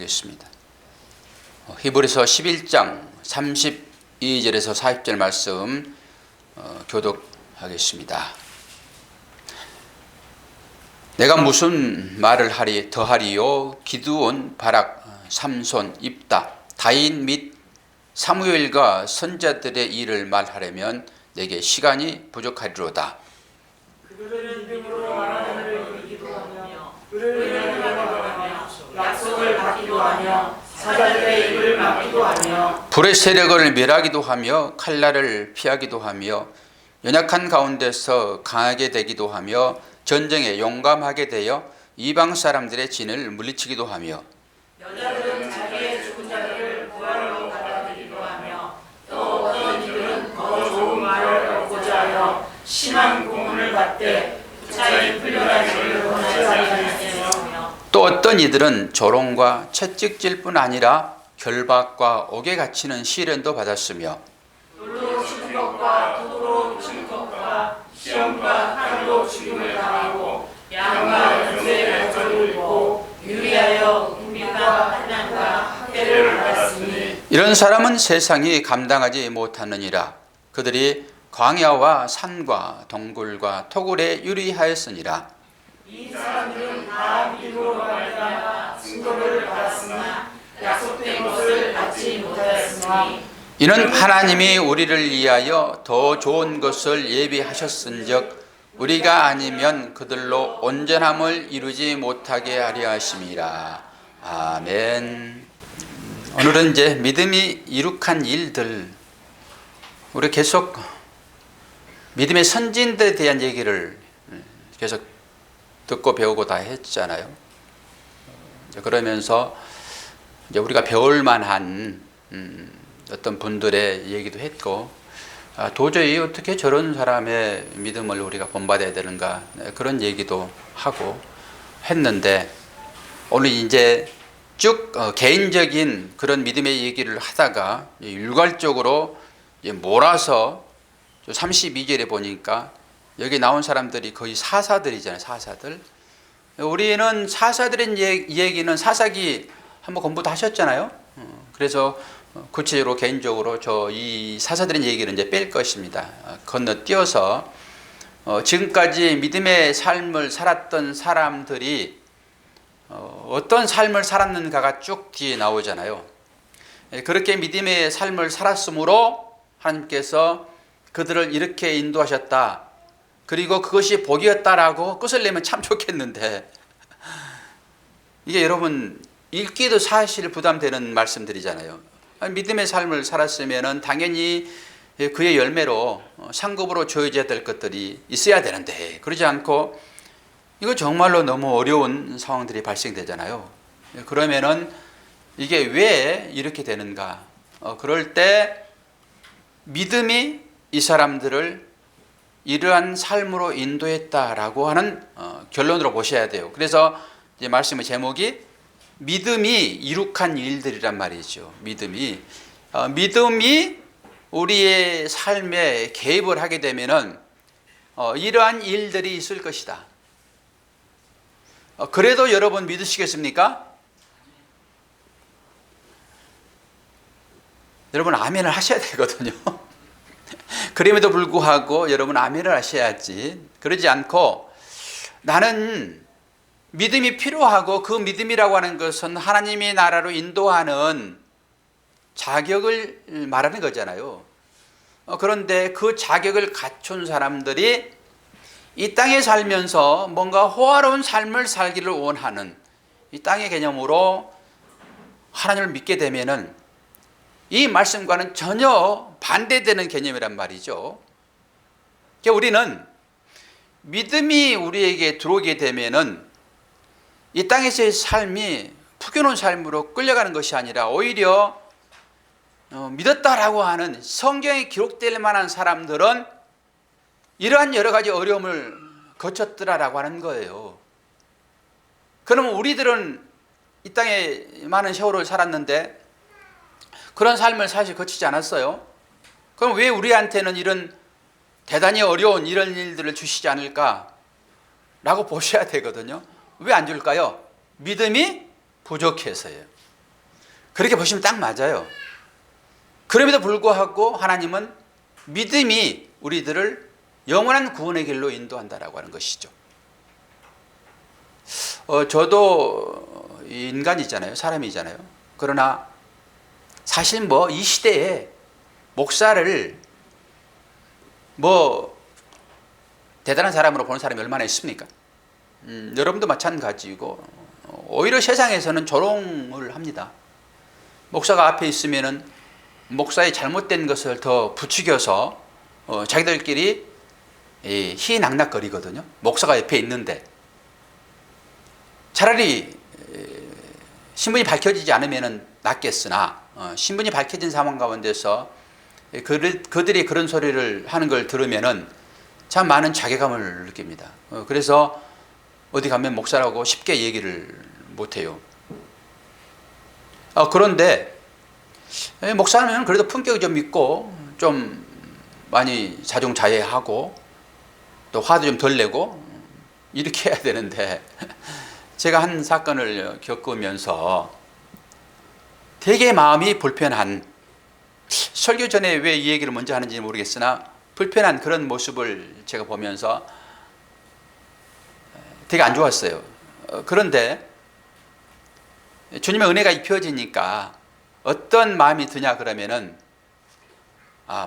하겠습니다. 히브리서 11장 32절에서 40절 말씀 교독하겠습니다. 내가 무슨 말을 더하리요? 기드온, 바락, 삼손, 입다, 다윗 및 사무엘과 선자들의 일을 말하려면 내게 시간이 부족하리로다. 그들은 믿음으로 하나님을 이기도 하며 그를 인하여 약속을 받기도 하며 사자들의 입을 막기도 하며 불의 세력을 멸하기도 하며 칼날을 피하기도 하며 연약한 가운데서 강하게 되기도 하며 전쟁에 용감하게 되어 이방 사람들의 진을 물리치기도 하며 여자들은 자기의 죽은 자들을 부활로 받아들이기도 하며 또 어떤 이들은 더 좋은 말을 얻고자 하여 심한 고문을 받되 부차히 풀려나기를 원하지 아니하였으며 또 어떤 이들은 조롱과 채찍질뿐 아니라 결박과 옥에 갇히는 시련도 받았으며 돌로 치는 것과 도로 치는 것과 시험과 칼로 죽임을 당하고 양과 연쇄의 단절을 입고 유리하여 국민과 환난과 학대를 받았으니 이런 사람은 세상이 감당하지 못하느니라. 그들이 광야와 산과 동굴과 토굴에 유리하였으니라. 이 사람들은 다 믿음으로 말미암아 증거를 받았으나 약속된 것을 받지 못하였으니 이는 하나님이 우리를 위하여 더 좋은 것을 예비하셨은즉 우리가 아니면 그들로 온전함을 이루지 못하게 하려 하심이라. 아멘. 오늘은 이제 믿음이 이룩한 일들, 우리 계속 믿음의 선진들에 대한 얘기를 계속 듣고 배우고 다 했잖아요. 그러면서 이제 우리가 배울 만한 어떤 분들의 얘기도 했고, 도저히 어떻게 저런 사람의 믿음을 우리가 본받아야 되는가, 그런 얘기도 하고 했는데, 오늘 이제 쭉 개인적인 그런 믿음의 얘기를 하다가 일괄적으로 몰아서 32절에 보니까 여기 나온 사람들이 거의 사사들이잖아요. 사사들. 우리는 사사들의 얘기는 사사기 한번 공부도 하셨잖아요. 그래서 구체적으로 개인적으로 이 사사들의 얘기를 이제 뺄 것입니다. 건너뛰어서 지금까지 믿음의 삶을 살았던 사람들이 어떤 삶을 살았는가가 쭉 뒤에 나오잖아요. 그렇게 믿음의 삶을 살았으므로 하나님께서 그들을 이렇게 인도하셨다. 그리고 그것이 복이었다라고 끝을 내면 참 좋겠는데, 이게 여러분 읽기도 사실 부담되는 말씀들이잖아요. 믿음의 삶을 살았으면 당연히 그의 열매로 상급으로 주어져야 될 것들이 있어야 되는데, 그러지 않고 이거 정말로 너무 어려운 상황들이 발생되잖아요. 그러면은 이게 왜 이렇게 되는가? 그럴 때 믿음이 이 사람들을 이러한 삶으로 인도했다라고 하는 결론으로 보셔야 돼요. 그래서 이제 말씀의 제목이 믿음이 이룩한 일들이란 말이죠. 믿음이 우리의 삶에 개입을 하게 되면은 이러한 일들이 있을 것이다. 그래도 여러분 믿으시겠습니까? 여러분 아멘을 하셔야 되거든요. 그럼에도 불구하고 여러분 아멘을 하셔야지. 그러지 않고 나는 믿음이 필요하고 그 믿음이라고 하는 것은 하나님의 나라로 인도하는 자격을 말하는 거잖아요. 그런데 그 자격을 갖춘 사람들이 이 땅에 살면서 뭔가 호화로운 삶을 살기를 원하는 이 땅의 개념으로 하나님을 믿게 되면은 이 말씀과는 전혀 반대되는 개념이란 말이죠. 그러니까 우리는 믿음이 우리에게 들어오게 되면은 이 땅에서의 삶이 풍요로운 삶으로 끌려가는 것이 아니라 오히려 믿었다라고 하는 성경에 기록될 만한 사람들은 이러한 여러 가지 어려움을 거쳤더라라고 하는 거예요. 그러면 우리들은 이 땅에 많은 세월을 살았는데 그런 삶을 사실 거치지 않았어요. 그럼 왜 우리한테는 이런 대단히 어려운 이런 일들을 주시지 않을까? 라고 보셔야 되거든요. 왜 안 줄까요? 믿음이 부족해서요. 그렇게 보시면 딱 맞아요. 그럼에도 불구하고 하나님은 믿음이 우리들을 영원한 구원의 길로 인도한다라고 하는 것이죠. 저도 인간이잖아요. 사람이잖아요. 그러나 사실 뭐 이 시대에 목사를 뭐 대단한 사람으로 보는 사람이 얼마나 있습니까? 여러분도 마찬가지고 오히려 세상에서는 조롱을 합니다. 목사가 앞에 있으면은 목사의 잘못된 것을 더 부추겨서 자기들끼리 희낙낙거리거든요. 목사가 옆에 있는데 차라리 신분이 밝혀지지 않으면 낫겠으나 신분이 밝혀진 상황 가운데서 그들이 그런 소리를 하는 걸 들으면은 참 많은 자괴감을 느낍니다. 그래서 어디 가면 목사라고 쉽게 얘기를 못해요. 그런데 목사는 그래도 품격이 좀 있고 좀 많이 자중자애하고 또 화도 좀 덜 내고 이렇게 해야 되는데 제가 한 사건을 겪으면서 되게 마음이 불편한, 설교 전에 왜 이 얘기를 먼저 하는지 모르겠으나 불편한 그런 모습을 제가 보면서 되게 안 좋았어요. 그런데 주님의 은혜가 입혀지니까 어떤 마음이 드냐 그러면은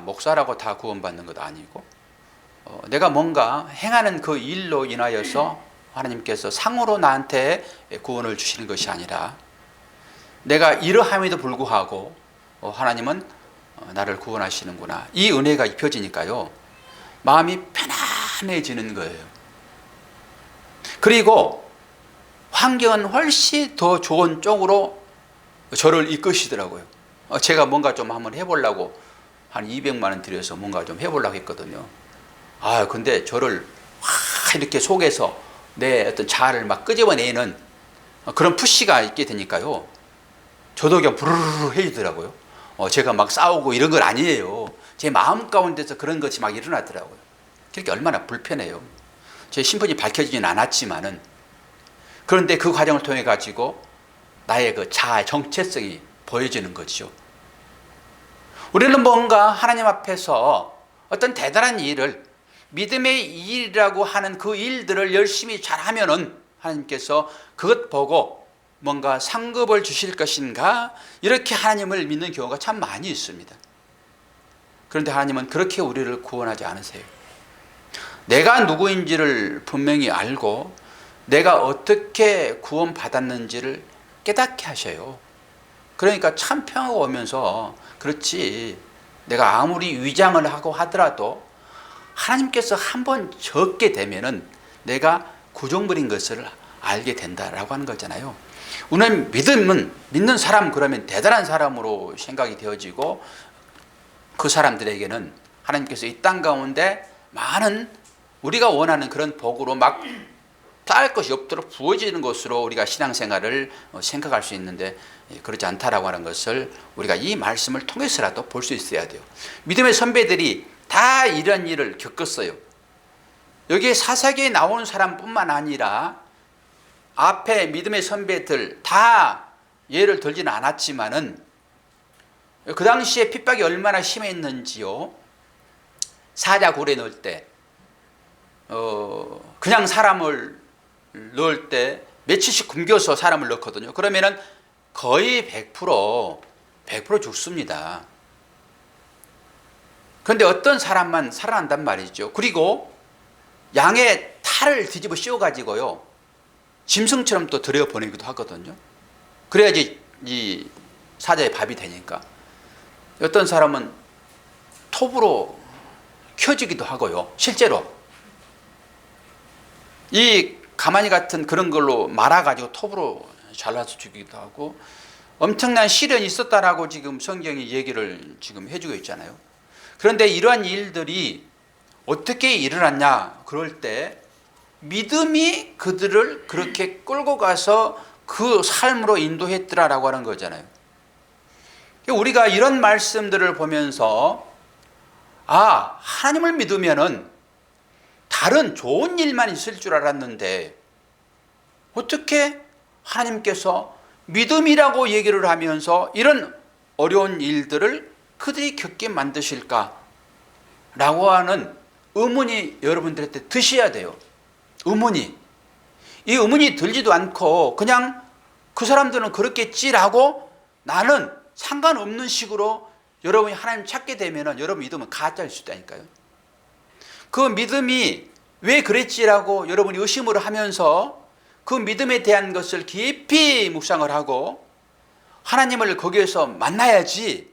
목사라고 다 구원받는 것도 아니고 내가 뭔가 행하는 그 일로 인하여서 하나님께서 상으로 나한테 구원을 주시는 것이 아니라 내가 이러함에도 불구하고 하나님은 나를 구원하시는구나, 이 은혜가 입혀지니까요 마음이 편안해지는 거예요. 그리고 환경은 훨씬 더 좋은 쪽으로 저를 이끄시더라고요. 제가 뭔가 좀 한번 해보려고 한 200만 원 들여서 뭔가 좀 해보려고 했거든요. 근데 저를 이렇게 속에서 내 어떤 자아를 막 끄집어내는 그런 푸시가 있게 되니까요 저도 그냥 부르르 해지더라고요. 제가 막 싸우고 이런 건 아니에요. 제 마음 가운데서 그런 것이 막 일어나더라고요. 그렇게 얼마나 불편해요. 제 신분이 밝혀지진 않았지만은, 그런데 그 과정을 통해 가지고 나의 그 자아의 정체성이 보여지는 거죠. 우리는 뭔가 하나님 앞에서 어떤 대단한 일을, 믿음의 일이라고 하는 그 일들을 열심히 잘하면은 하나님께서 그것 보고 뭔가 상급을 주실 것인가, 이렇게 하나님을 믿는 경우가 참 많이 있습니다. 그런데 하나님은 그렇게 우리를 구원하지 않으세요. 내가 누구인지를 분명히 알고 내가 어떻게 구원받았는지를 깨닫게 하셔요. 그러니까 참 평화가 오면서, 그렇지, 내가 아무리 위장을 하고 하더라도 하나님께서 한번 적게 되면은 내가 구종물인 것을 알게 된다라고 하는 거잖아요. 우리는 믿는 사람, 그러면 대단한 사람으로 생각이 되어지고, 그 사람들에게는 하나님께서 이 땅 가운데 많은 우리가 원하는 그런 복으로 막 쌓을 것이 없도록 부어지는 것으로 우리가 신앙생활을 생각할 수 있는데, 그렇지 않다라고 하는 것을 우리가 이 말씀을 통해서라도 볼 수 있어야 돼요. 믿음의 선배들이 다 이런 일을 겪었어요. 여기에 사사기에 나오는 사람뿐만 아니라 앞에 믿음의 선배들 다 예를 들지는 않았지만은 그 당시에 핍박이 얼마나 심했는지요. 사자굴에 넣을 때 그냥 사람을 넣을 때 며칠씩 굶겨서 사람을 넣거든요. 그러면은 거의 100% 죽습니다. 그런데 어떤 사람만 살아난단 말이죠. 그리고 양의 탈을 뒤집어 씌워가지고요 짐승처럼 또 들여보내기도 하거든요. 그래야지 이 사자의 밥이 되니까. 어떤 사람은 톱으로 켜지기도 하고요. 실제로 이 가마니 같은 그런 걸로 말아가지고 톱으로 잘라서 죽이기도 하고, 엄청난 시련이 있었다라고 지금 성경이 얘기를 지금 해주고 있잖아요. 그런데 이러한 일들이 어떻게 일어났냐 그럴 때 믿음이 그들을 그렇게 끌고 가서 그 삶으로 인도했더라라고 하는 거잖아요. 우리가 이런 말씀들을 보면서 하나님을 믿으면은 다른 좋은 일만 있을 줄 알았는데 어떻게 하나님께서 믿음이라고 얘기를 하면서 이런 어려운 일들을 그들이 겪게 만드실까? 라고 하는 의문이 여러분들한테 드셔야 돼요. 의문이. 이 의문이 들지도 않고 그냥 그 사람들은 그렇겠지라고 나는 상관없는 식으로 여러분이 하나님 찾게 되면 여러분 믿음은 가짜일 수 있다니까요. 그 믿음이 왜 그랬지라고 여러분이 의심을 하면서 그 믿음에 대한 것을 깊이 묵상을 하고 하나님을 거기에서 만나야지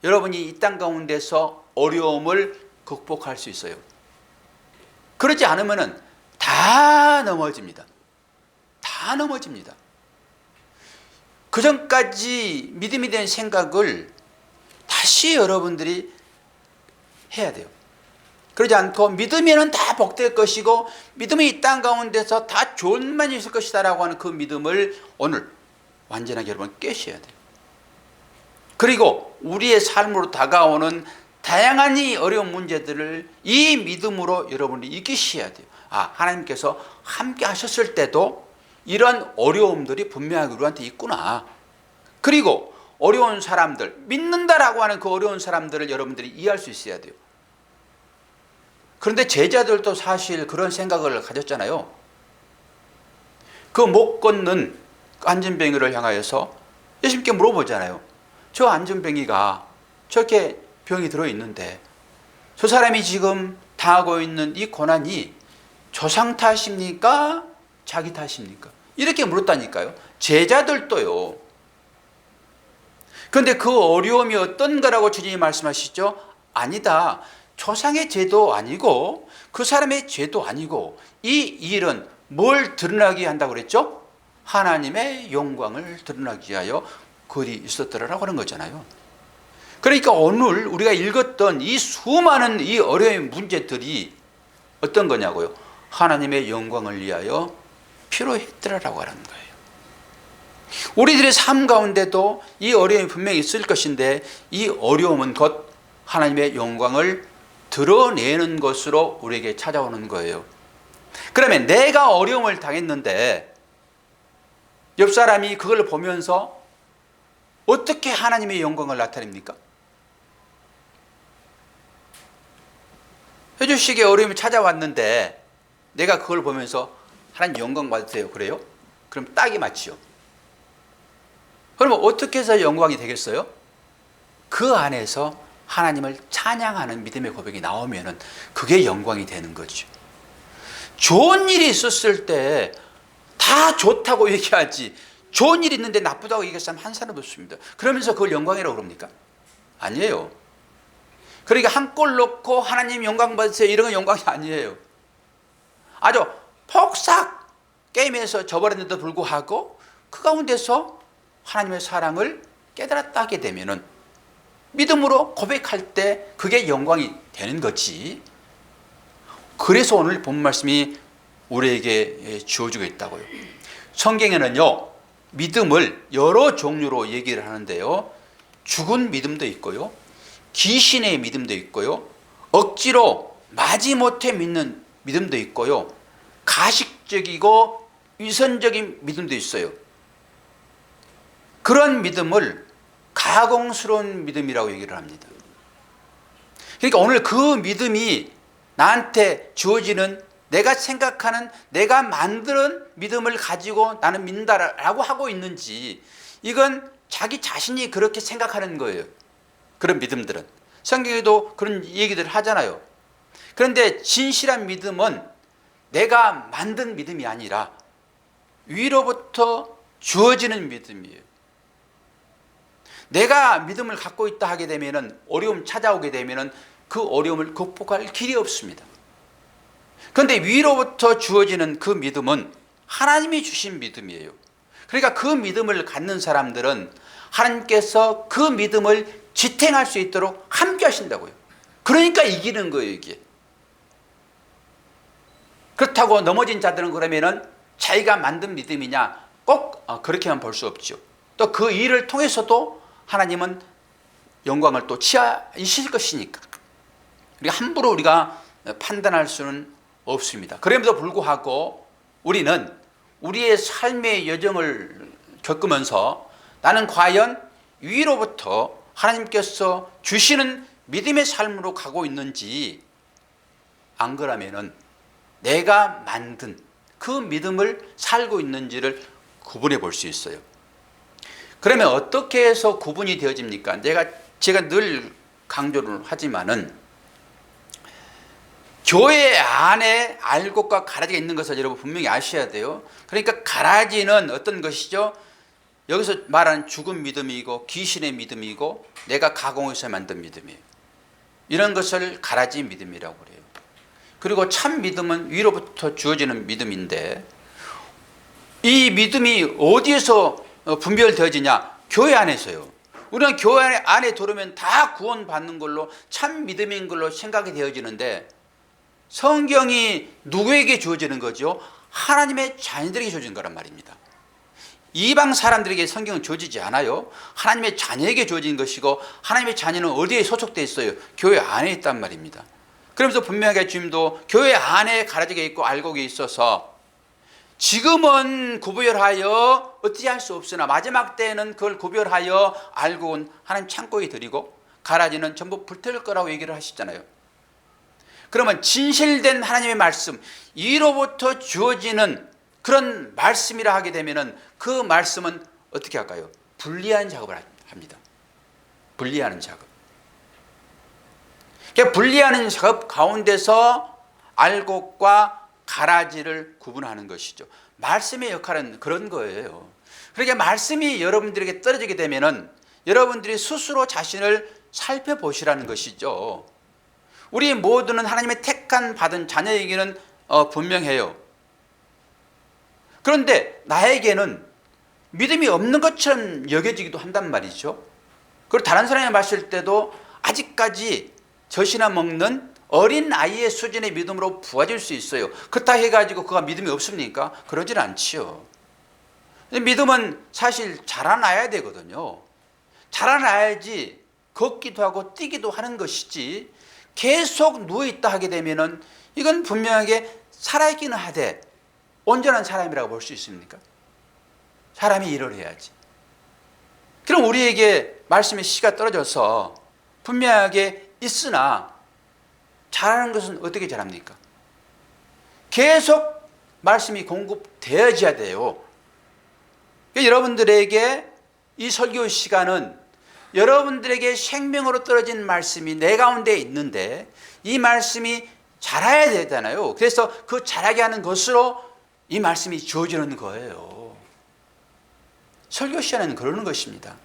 여러분이 이 땅 가운데서 어려움을 극복할 수 있어요. 그러지 않으면 다 넘어집니다. 다 넘어집니다. 그 전까지 믿음이 된 생각을 다시 여러분들이 해야 돼요. 그러지 않고 믿으면 다 복될 것이고 믿음이 이 땅 가운데서 다 좋은 일만 있을 것이다 라고 하는 그 믿음을 오늘 완전하게 여러분 깨셔야 돼요. 그리고 우리의 삶으로 다가오는 다양한 이 어려운 문제들을 이 믿음으로 여러분이 이기셔야 돼요. 하나님께서 함께 하셨을 때도 이런 어려움들이 분명하게 우리한테 있구나. 그리고 어려운 사람들, 믿는다라고 하는 그 어려운 사람들을 여러분들이 이해할 수 있어야 돼요. 그런데 제자들도 사실 그런 생각을 가졌잖아요. 그 못 걷는 안전뱅이를 향하여서 예수님께 물어보잖아요. 저 안전뱅이가 저렇게 병이 들어있는데 저 사람이 지금 당하고 있는 이 고난이 조상 탓입니까? 자기 탓입니까? 이렇게 물었다니까요. 제자들도요. 그런데 그 어려움이 어떤 거라고 주님이 말씀하시죠? 아니다. 조상의 죄도 아니고 그 사람의 죄도 아니고 이 일은 뭘 드러나게 한다고 그랬죠? 하나님의 영광을 드러나게 하여 그리 있었더라라고 하는 거잖아요. 그러니까 오늘 우리가 읽었던 이 수많은 이 어려운 문제들이 어떤 거냐고요? 하나님의 영광을 위하여 필요했더라라고 하는 거예요. 우리들의 삶 가운데도 이 어려움이 분명히 있을 것인데 이 어려움은 곧 하나님의 영광을 드러내는 것으로 우리에게 찾아오는 거예요. 그러면 내가 어려움을 당했는데 옆 사람이 그걸 보면서 어떻게 하나님의 영광을 나타냅니까? 해주시기에 어려움이 찾아왔는데 내가 그걸 보면서 하나님 영광 받으세요. 그래요? 그럼 딱이 맞지요. 그러면 어떻게 해서 영광이 되겠어요? 그 안에서 하나님을 찬양하는 믿음의 고백이 나오면은 그게 영광이 되는 거죠. 좋은 일이 있었을 때 다 좋다고 얘기하지 좋은 일이 있는데 나쁘다고 얘기할 사람 한 사람 없습니다. 그러면서 그걸 영광이라고 그럽니까? 아니에요. 그러니까 한 골 넣고 하나님 영광 받으세요 이런 건 영광이 아니에요. 아주 폭삭 게임에서 져버렸는데도 불구하고 그 가운데서 하나님의 사랑을 깨달았다 하게 되면은 믿음으로 고백할 때 그게 영광이 되는 거지. 그래서 오늘 본 말씀이 우리에게 주어지고 있다고요. 성경에는요 믿음을 여러 종류로 얘기를 하는데요, 죽은 믿음도 있고요, 귀신의 믿음도 있고요, 억지로 마지못해 믿는 믿음도 있고요, 가식적이고 위선적인 믿음도 있어요. 그런 믿음을 가공스러운 믿음이라고 얘기를 합니다. 그러니까 오늘 그 믿음이 나한테 주어지는 내가 생각하는 내가 만드는 믿음을 가지고 나는 믿는다라고 하고 있는지, 이건 자기 자신이 그렇게 생각하는 거예요. 그런 믿음들은 성경에도 그런 얘기들을 하잖아요. 그런데 진실한 믿음은 내가 만든 믿음이 아니라 위로부터 주어지는 믿음이에요. 내가 믿음을 갖고 있다 하게 되면 어려움 찾아오게 되면 그 어려움을 극복할 길이 없습니다. 그런데 위로부터 주어지는 그 믿음은 하나님이 주신 믿음이에요. 그러니까 그 믿음을 갖는 사람들은 하나님께서 그 믿음을 지탱할 수 있도록 함께 하신다고요. 그러니까 이기는 거예요, 이게. 그렇다고 넘어진 자들은 그러면은 자기가 만든 믿음이냐, 꼭 그렇게만 볼 수 없죠. 또 그 일을 통해서도 하나님은 영광을 또 취하실 것이니까. 그러니까 함부로 우리가 판단할 수는 없습니다. 그럼에도 불구하고 우리는 우리의 삶의 여정을 겪으면서 나는 과연 위로부터 하나님께서 주시는 믿음의 삶으로 가고 있는지, 안 그러면은 내가 만든 그 믿음을 살고 있는지를 구분해 볼 수 있어요. 그러면 어떻게 해서 구분이 되어집니까? 제가 늘 강조를 하지만은 교회 안에 알곡과 가라지가 있는 것을 여러분 분명히 아셔야 돼요. 그러니까 가라지는 어떤 것이죠? 여기서 말하는 죽은 믿음이고 귀신의 믿음이고 내가 가공해서 만든 믿음이에요. 이런 것을 가라지 믿음이라고 그래요. 그리고 참 믿음은 위로부터 주어지는 믿음인데, 이 믿음이 어디에서 분별되어지냐? 교회 안에서요. 우리는 교회 안에 들어오면 다 구원받는 걸로 참 믿음인 걸로 생각이 되어지는데, 성경이 누구에게 주어지는 거죠? 하나님의 자녀들에게 주어지는 거란 말입니다. 이방 사람들에게 성경은 주어지지 않아요. 하나님의 자녀에게 주어진 것이고, 하나님의 자녀는 어디에 소속되어 있어요? 교회 안에 있단 말입니다. 그러면서 분명하게 주님도 교회 안에 가라지가 있고 알곡이 있어서 지금은 구별하여 어떻게 할 수 없으나 마지막 때에는 그걸 구별하여 알곡은 하나님 창고에 드리고 가라지는 전부 불태울 거라고 얘기를 하시잖아요. 그러면 진실된 하나님의 말씀, 이로부터 주어지는 그런 말씀이라 하게 되면은 그 말씀은 어떻게 할까요? 분리하는 작업을 합니다. 분리하는 작업. 그러니까 분리하는 작업 가운데서 알곡과 가라지를 구분하는 것이죠. 말씀의 역할은 그런 거예요. 그러니까 말씀이 여러분들에게 떨어지게 되면은 여러분들이 스스로 자신을 살펴보시라는 것이죠. 우리 모두는 하나님의 택한 받은 자녀에게는 분명해요. 그런데 나에게는 믿음이 없는 것처럼 여겨지기도 한단 말이죠. 그리고 다른 사람이 봤을 때도 아직까지 젖이나 먹는 어린 아이의 수준의 믿음으로 부어질 수 있어요. 그렇다 해가지고 그가 믿음이 없습니까? 그러진 않지요. 믿음은 사실 자라나야 되거든요. 자라나야지 걷기도 하고 뛰기도 하는 것이지, 계속 누워있다 하게 되면은 이건 분명하게 살아있기는 하되 온전한 사람이라고 볼 수 있습니까? 사람이 일을 해야지. 그럼 우리에게 말씀의 씨가 떨어져서 분명하게 있으나 자라는 것은 어떻게 자랍니까? 계속 말씀이 공급되어져야 돼요. 그러니까 여러분들에게 이 설교 시간은 여러분들에게 생명으로 떨어진 말씀이 내 가운데 있는데 이 말씀이 자라야 되잖아요. 그래서 그 자라게 하는 것으로 이 말씀이 주어지는 거예요. 설교 시간에는 그러는 것입니다.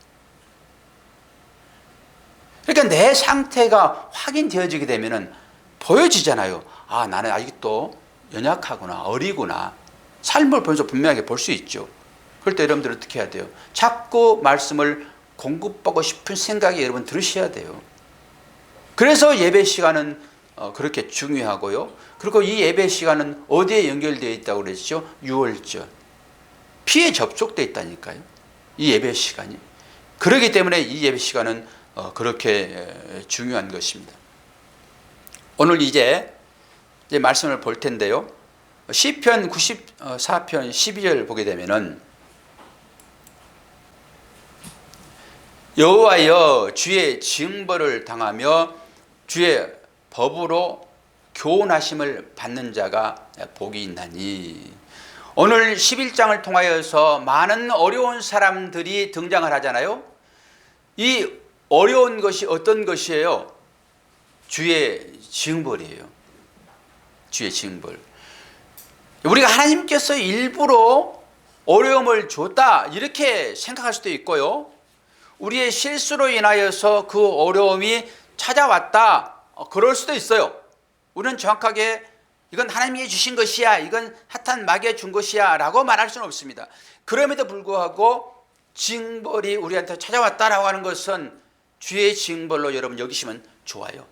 그러니까 내 상태가 확인되어지게 되면은 보여지잖아요. 아, 나는 아직도 연약하구나, 어리구나. 삶을 보면서 분명하게 볼 수 있죠. 그럴 때 여러분들 어떻게 해야 돼요? 자꾸 말씀을 공급받고 싶은 생각이 여러분 들으셔야 돼요. 그래서 예배 시간은 그렇게 중요하고요. 그리고 이 예배 시간은 어디에 연결되어 있다고 그랬죠? 유월절. 피에 접촉되어 있다니까요. 이 예배 시간이. 그렇기 때문에 이 예배 시간은 그렇게 중요한 것입니다. 오늘 이제 말씀을 볼 텐데요. 시편 94편 12절 보게 되면은 여호와여 주의 징벌을 당하며 주의 법으로 교훈하심을 받는 자가 복이 있나니. 오늘 11장을 통하여서 많은 어려운 사람들이 등장을 하잖아요. 이 어려운 것이 어떤 것이에요? 주의 징벌이에요. 주의 징벌. 우리가 하나님께서 일부러 어려움을 줬다 이렇게 생각할 수도 있고요. 우리의 실수로 인하여서 그 어려움이 찾아왔다 그럴 수도 있어요. 우리는 정확하게 이건 하나님이 주신 것이야, 이건 사탄 마귀가 준 것이야 라고 말할 수는 없습니다. 그럼에도 불구하고 징벌이 우리한테 찾아왔다라고 하는 것은 주의 징벌로 여러분 여기시면 좋아요.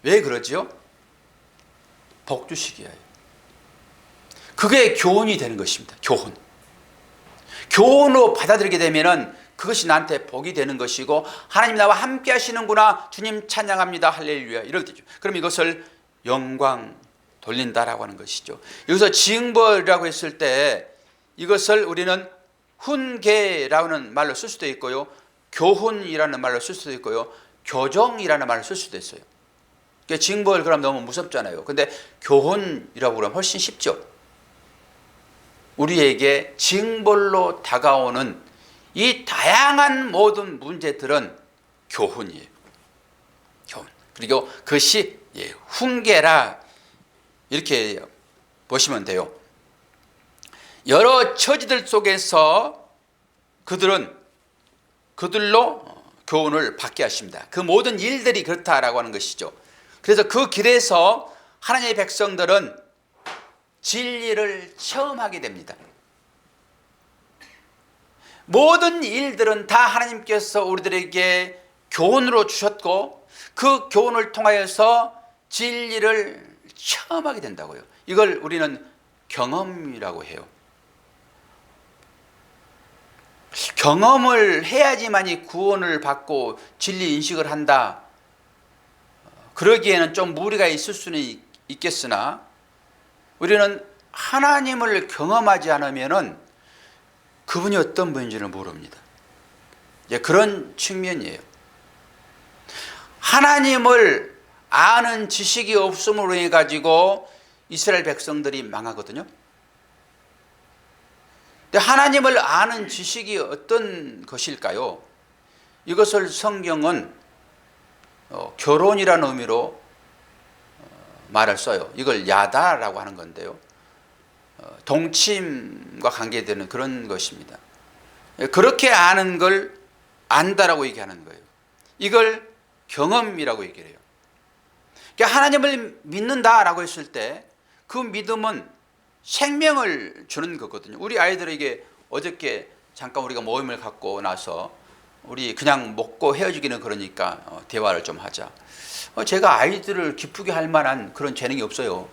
왜 그러죠? 복 주시기 위하여. 그게 교훈이 되는 것입니다. 교훈. 교훈으로 받아들이게 되면은 그것이 나한테 복이 되는 것이고, 하나님 나와 함께 하시는구나, 주님 찬양합니다, 할렐루야, 이렇게 되죠. 그럼 이것을 영광 돌린다라고 하는 것이죠. 여기서 징벌이라고 했을 때 이것을 우리는 훈계라는 말로 쓸 수도 있고요, 교훈이라는 말로 쓸 수도 있고요, 교정이라는 말을 쓸 수도 있어요. 그러니까 징벌 그러면 너무 무섭잖아요. 근데 교훈이라고 그러면 훨씬 쉽죠. 우리에게 징벌로 다가오는 이 다양한 모든 문제들은 교훈이에요. 교훈. 그리고 그것이 훈계라 이렇게 보시면 돼요. 여러 처지들 속에서 그들로 교훈을 받게 하십니다. 그 모든 일들이 그렇다라고 하는 것이죠. 그래서 그 길에서 하나님의 백성들은 진리를 체험하게 됩니다. 모든 일들은 다 하나님께서 우리들에게 교훈으로 주셨고 그 교훈을 통하여서 진리를 체험하게 된다고요. 이걸 우리는 경험이라고 해요. 경험을 해야지만이 구원을 받고 진리 인식을 한다. 그러기에는 좀 무리가 있을 수는 있겠으나 우리는 하나님을 경험하지 않으면은 그분이 어떤 분인지를 모릅니다. 이제 그런 측면이에요. 하나님을 아는 지식이 없음으로 인해 가지고 이스라엘 백성들이 망하거든요. 근데 하나님을 아는 지식이 어떤 것일까요? 이것을 성경은 결혼이라는 의미로 말을 써요. 이걸 야다라고 하는 건데요. 동침과 관계되는 그런 것입니다. 그렇게 아는 걸 안다라고 얘기하는 거예요. 이걸 경험이라고 얘기를 해요. 그러니까 하나님을 믿는다라고 했을 때 그 믿음은 생명을 주는 거거든요. 우리 아이들에게 어저께 잠깐 우리가 모임을 갖고 나서 우리 그냥 먹고 헤어지기는 그러니까 대화를 좀 하자. 제가 아이들을 기쁘게 할 만한 그런 재능이 없어요.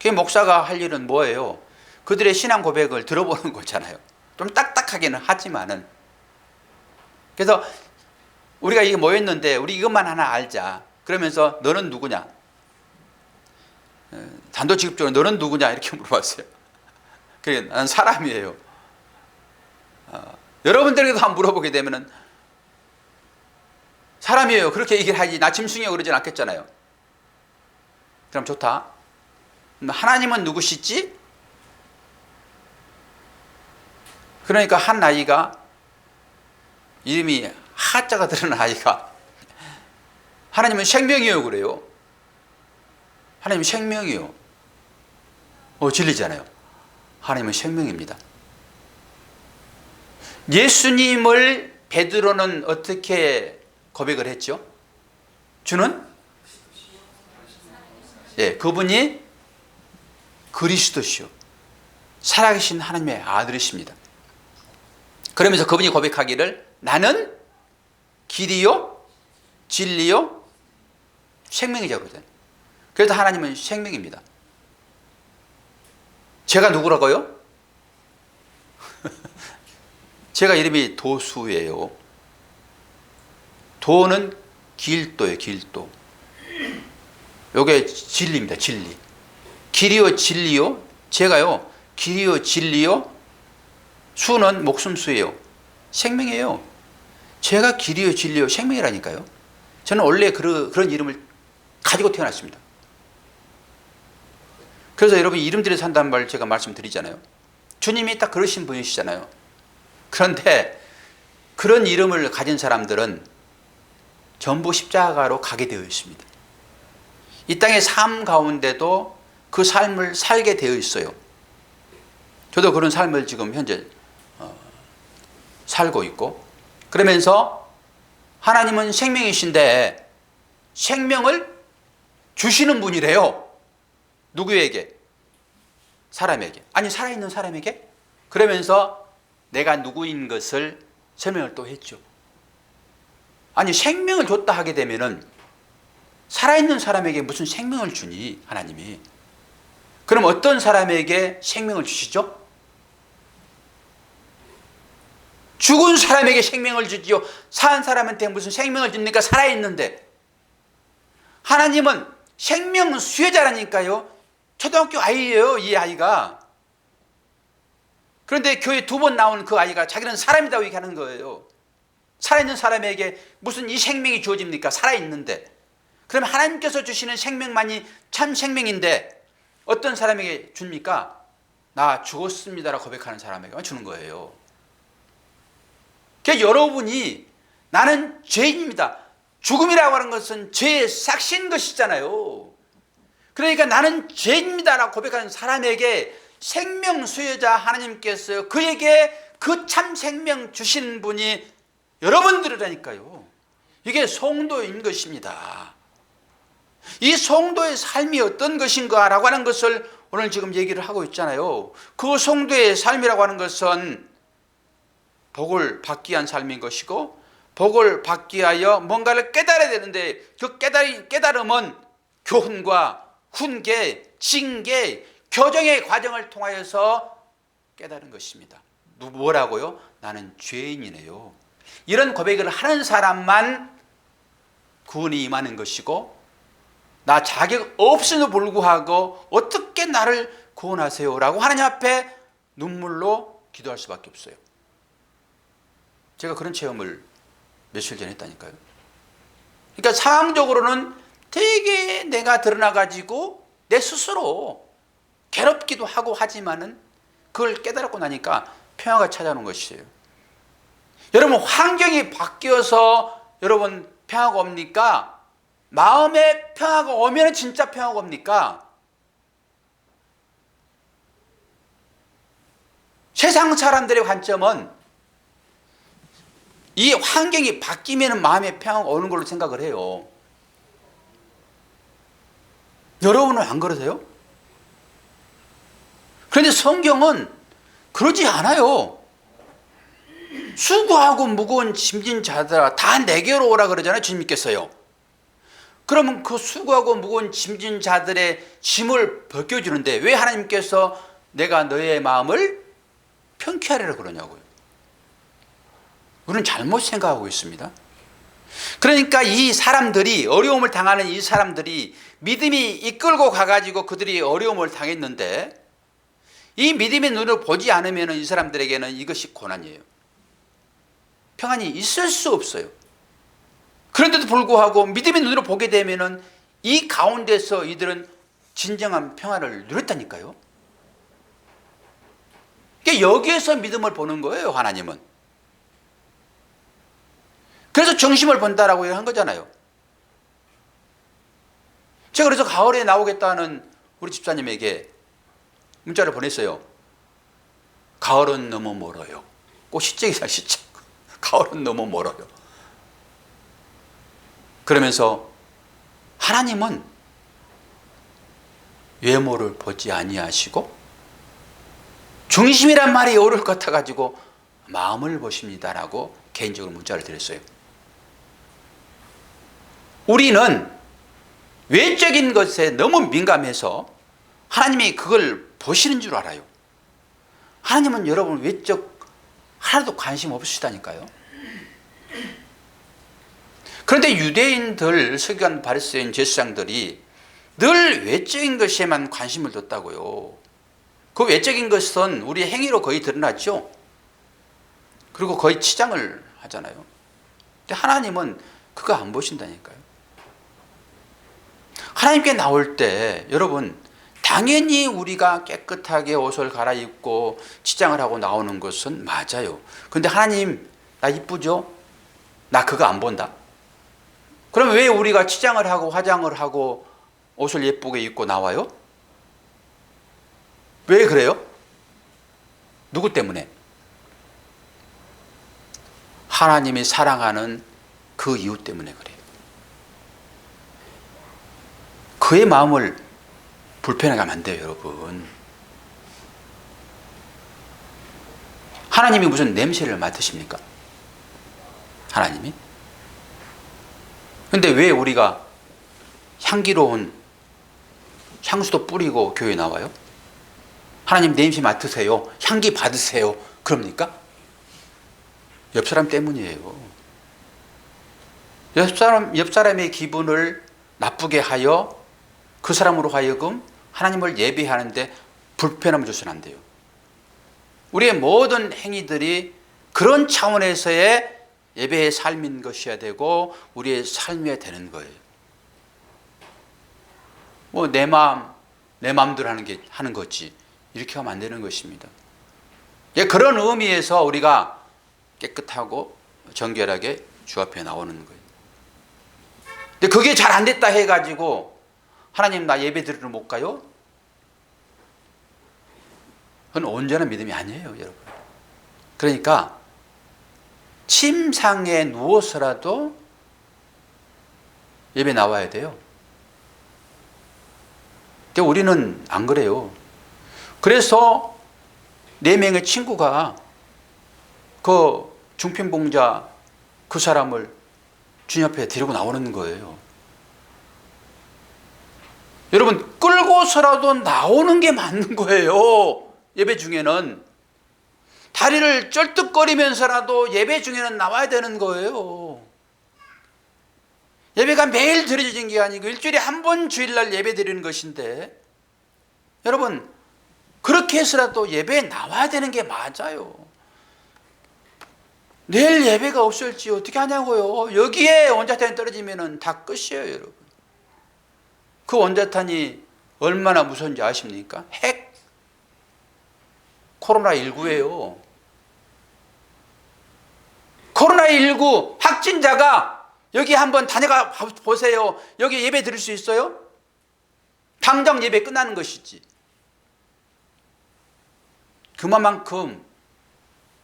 그 목사가 할 일은 뭐예요? 그들의 신앙 고백을 들어보는 거잖아요. 좀 딱딱하기는 하지만은. 그래서 우리가 이게 모였는데 우리 이것만 하나 알자. 그러면서 너는 누구냐? 단도직입적으로 너는 누구냐? 이렇게 물어봤어요. 그래, 난 사람이에요. 여러분들에게도 한번 물어보게 되면은 사람이에요. 그렇게 얘기를 하지. 나 짐승이에요. 그러진 않겠잖아요. 그럼 좋다. 하나님은 누구시지? 그러니까 한 아이가 이름이 하자가 들은 아이가 하나님은 생명이에요 그래요. 하나님은 생명이요. 진리잖아요. 하나님은 생명입니다. 예수님을 베드로는 어떻게 고백을 했죠? 주는 그분이 그리스도시요 살아계신 하나님의 아들이십니다. 그러면서 그분이 고백하기를 나는 길이요 진리요 생명이자 그러잖아요. 그래서 하나님은 생명입니다. 제가 누구라고요? 제가 이름이 도수예요. 도는 길도예요. 길도. 요게 진리입니다. 진리. 길이요 진리요. 제가요 길이요 진리요. 수는 목숨수예요. 생명이에요. 제가 길이요 진리요 생명이라니까요. 저는 원래 그런 이름을 가지고 태어났습니다. 그래서 여러분 이름들이 산다는 말 제가 말씀드리잖아요. 주님이 딱 그러신 분이시잖아요. 그런데 그런 이름을 가진 사람들은 전부 십자가로 가게 되어 있습니다. 이 땅의 삶 가운데도 그 삶을 살게 되어 있어요. 저도 그런 삶을 지금 현재 살고 있고, 그러면서 하나님은 생명이신데 생명을 주시는 분이래요. 누구에게? 사람에게. 아니 살아있는 사람에게? 그러면서 내가 누구인 것을 설명을 또 했죠. 아니 생명을 줬다 하게 되면은 살아있는 사람에게 무슨 생명을 주니 하나님이. 그럼 어떤 사람에게 생명을 주시죠? 죽은 사람에게 생명을 주지요. 산 사람한테 무슨 생명을 줍니까? 살아있는데. 하나님은 생명 수혜자라니까요. 초등학교 아이예요, 이 아이가. 그런데 교회 2번 나온 그 아이가 자기는 사람이라고 얘기하는 거예요. 살아있는 사람에게 무슨 이 생명이 주어집니까? 살아있는데. 그럼 하나님께서 주시는 생명만이 참 생명인데 어떤 사람에게 줍니까? 나 죽었습니다라고 고백하는 사람에게만 주는 거예요. 그러니까 여러분이 나는 죄인입니다. 죽음이라고 하는 것은 죄의 삭신 것이잖아요. 그러니까 나는 죄인입니다라고 고백하는 사람에게 생명 수여자 하나님께서 그에게 그 참 생명 주신 분이 여러분들이라니까요. 이게 성도인 것입니다. 이 성도의 삶이 어떤 것인가라고 하는 것을 오늘 지금 얘기를 하고 있잖아요. 그 성도의 삶이라고 하는 것은 복을 받기 위한 삶인 것이고 복을 받기 위하여 뭔가를 깨달아야 되는데 그 깨달음은 교훈과 훈계, 징계, 교정의 과정을 통하여서 깨달은 것입니다. 뭐라고요? 나는 죄인이네요. 이런 고백을 하는 사람만 구원이 임하는 것이고 나 자격 없음에도 불구하고 어떻게 나를 구원하세요? 라고 하나님 앞에 눈물로 기도할 수밖에 없어요. 제가 그런 체험을 며칠 전에 했다니까요. 그러니까 상황적으로는 되게 내가 드러나가지고 내 스스로 괴롭기도 하고 하지만은 그걸 깨달았고 나니까 평화가 찾아오는 것이에요. 여러분 환경이 바뀌어서 여러분 평화가 옵니까? 마음의 평화가 오면 진짜 평화가 옵니까? 세상 사람들의 관점은 이 환경이 바뀌면 마음의 평화가 오는 걸로 생각을 해요. 여러분은 안 그러세요? 그런데 성경은 그러지 않아요. 수고하고 무거운 짐진 자들아 다 내게로 오라 그러잖아요. 주님께서요. 그러면 그 수고하고 무거운 짐진 자들의 짐을 벗겨주는데 왜 하나님께서 내가 너의 마음을 편케하리라 그러냐고요. 우리는 잘못 생각하고 있습니다. 그러니까 이 사람들이 어려움을 당하는 이 사람들이 믿음이 이끌고 가가지고 그들이 어려움을 당했는데 이 믿음의 눈을 보지 않으면 이 사람들에게는 이것이 고난이에요. 평안이 있을 수 없어요. 그런데도 불구하고 믿음의 눈으로 보게 되면 이 가운데서 이들은 진정한 평안을 누렸다니까요. 그러니까 여기에서 믿음을 보는 거예요. 하나님은. 그래서 정심을 본다라고 한 거잖아요. 제가 그래서 가을에 나오겠다는 우리 집사님에게 문자를 보냈어요. 가을은 너무 멀어요. 꼭 시적이다 시적. 가을은 너무 멀어요. 그러면서 하나님은 외모를 보지 아니하시고 중심이란 말이 어려울 것 같아가지고 마음을 보십니다라고 개인적으로 문자를 드렸어요. 우리는 외적인 것에 너무 민감해서 하나님이 그걸 보시는 줄 알아요. 하나님은 여러분 외적 하나도 관심 없으시다니까요. 그런데 유대인들, 서기관, 바리새인, 제사장들이 늘 외적인 것에만 관심을 뒀다고요. 그 외적인 것은 우리 행위로 거의 드러났죠. 그리고 거의 치장을 하잖아요. 근데 하나님은 그거 안 보신다니까요. 하나님께 나올 때 여러분 당연히 우리가 깨끗하게 옷을 갈아입고 치장을 하고 나오는 것은 맞아요. 그런데 하나님 나 이쁘죠? 나 그거 안 본다. 그럼 왜 우리가 치장을 하고 화장을 하고 옷을 예쁘게 입고 나와요? 왜 그래요? 누구 때문에? 하나님이 사랑하는 그 이유 때문에 그래요. 그의 마음을 불편하게 하면 안 돼요, 여러분. 하나님이 무슨 냄새를 맡으십니까? 하나님이? 근데 왜 우리가 향기로운 향수도 뿌리고 교회에 나와요? 하나님 냄새 맡으세요. 향기 받으세요. 그럽니까? 옆 사람 때문이에요. 옆 사람의 기분을 나쁘게 하여 그 사람으로 하여금 하나님을 예배하는데 불편함을 줘서는 안 돼요. 우리의 모든 행위들이 그런 차원에서의 예배의 삶인 것이어야 되고 우리의 삶이어야 되는 거예요. 뭐 내 마음대로 하는 거지 이렇게 하면 안 되는 것입니다. 예, 그런 의미에서 우리가 깨끗하고 정결하게 주 앞에 나오는 거예요. 근데 그게 잘 안 됐다 해가지고 하나님 나 예배 드리러 못 가요? 그건 온전한 믿음이 아니에요, 여러분. 그러니까 침상에 누워서라도 예배 나와야 돼요. 근데 우리는 안 그래요. 그래서 4명의 친구가 그 중풍병자 그 사람을 주님 앞에 데리고 나오는 거예요. 여러분, 끌고서라도 나오는 게 맞는 거예요. 예배 중에는 다리를 쩔뚝거리면서라도 예배 중에는 나와야 되는 거예요. 예배가 매일 드려지는 게 아니고 일주일에 한 번 주일날 예배 드리는 것인데, 여러분 그렇게 해서라도 예배에 나와야 되는 게 맞아요. 내일 예배가 없을지 어떻게 하냐고요. 여기에 원자탄이 떨어지면 다 끝이에요, 여러분. 그 원자탄이 얼마나 무서운지 아십니까? 핵 코로나19예요. 코로나19 확진자가 여기 한번 다녀가 보세요. 여기 예배 드릴 수 있어요? 당장 예배 끝나는 것이지. 그만큼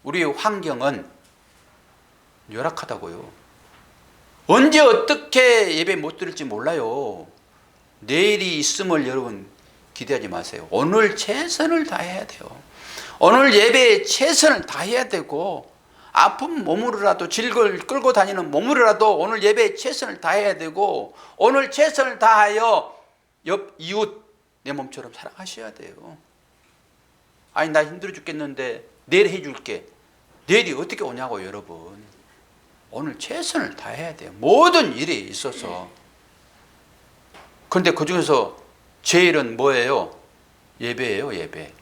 우리의 환경은 열악하다고요. 언제 어떻게 예배 못 드릴지 몰라요. 내일이 있음을 여러분 기대하지 마세요. 오늘 최선을 다해야 돼요. 오늘 예배에 최선을 다해야 되고, 아픈 몸으로라도 질걸 끌고 다니는 몸으로라도 오늘 예배에 최선을 다해야 되고, 오늘 최선을 다하여 옆 이웃 내 몸처럼 사랑하셔야 돼요. 아니 나 힘들어 죽겠는데 내일 해줄게. 내일이 어떻게 오냐고. 여러분 오늘 최선을 다해야 돼요. 모든 일에 있어서. 그런데 그 중에서 제일은 뭐예요? 예배예요. 예배.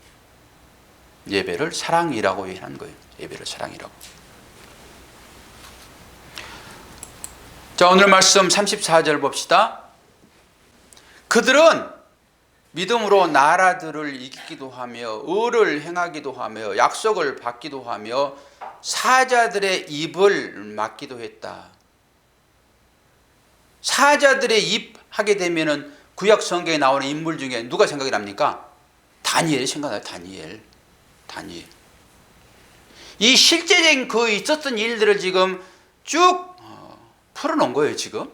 예배를 사랑이라고 하는 거예요. 예배를 사랑이라고. 자, 오늘 말씀 34절 봅시다. 그들은 믿음으로 나라들을 이기기도 하며 의를 행하기도 하며 약속을 받기도 하며 사자들의 입을 막기도 했다. 사자들의 입 하게 되면은 구약 성경에 나오는 인물 중에 누가 생각이 납니까? 다니엘이 생각나요. 다니엘. 이 실제적인 그 있었던 일들을 지금 쭉 풀어놓은 거예요. 지금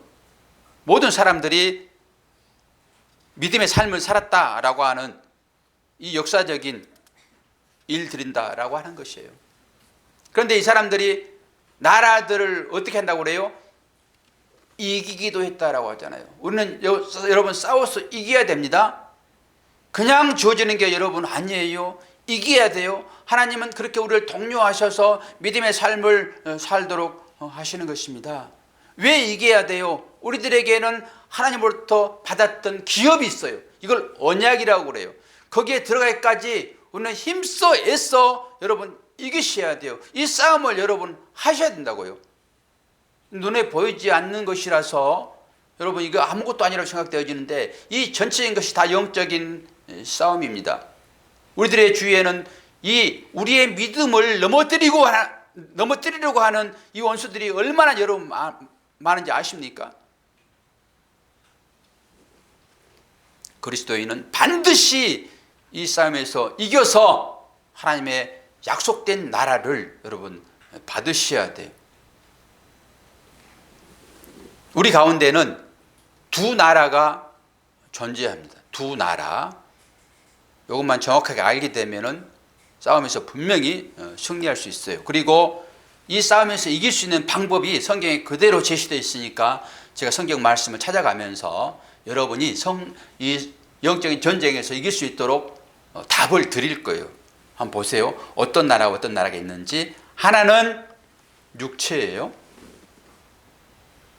모든 사람들이 믿음의 삶을 살았다라고 하는 이 역사적인 일들인다라고 하는 것이에요. 그런데 이 사람들이 나라들을 어떻게 한다고 그래요? 이기기도 했다라고 하잖아요. 우리는 여러분 싸워서 이겨야 됩니다. 그냥 주어지는 게 여러분 아니에요. 이겨야 돼요. 하나님은 그렇게 우리를 독려하셔서 믿음의 삶을 살도록 하시는 것입니다. 왜 이겨야 돼요? 우리들에게는 하나님으로부터 받았던 기업이 있어요. 이걸 언약이라고 그래요. 거기에 들어가기까지 우리는 힘써 애써 여러분 이기셔야 돼요. 이 싸움을 여러분 하셔야 된다고요. 눈에 보이지 않는 것이라서 여러분 이거 아무것도 아니라고 생각되어지는데 이 전체적인 것이 다 영적인 싸움입니다. 우리들의 주위에는 이 우리의 믿음을 넘어뜨리려고 하는 이 원수들이 얼마나 여러분 많은지 아십니까? 그리스도인은 반드시 이 싸움에서 이겨서 하나님의 약속된 나라를 여러분 받으셔야 돼요. 우리 가운데는 두 나라가 존재합니다. 두 나라. 이것만 정확하게 알게 되면은 싸움에서 분명히 승리할 수 있어요. 그리고 이 싸움에서 이길 수 있는 방법이 성경에 그대로 제시되어 있으니까 제가 성경 말씀을 찾아가면서 여러분이 이 영적인 전쟁에서 이길 수 있도록 답을 드릴 거예요. 한번 보세요. 어떤 나라가 어떤 나라가 있는지. 하나는 육체예요.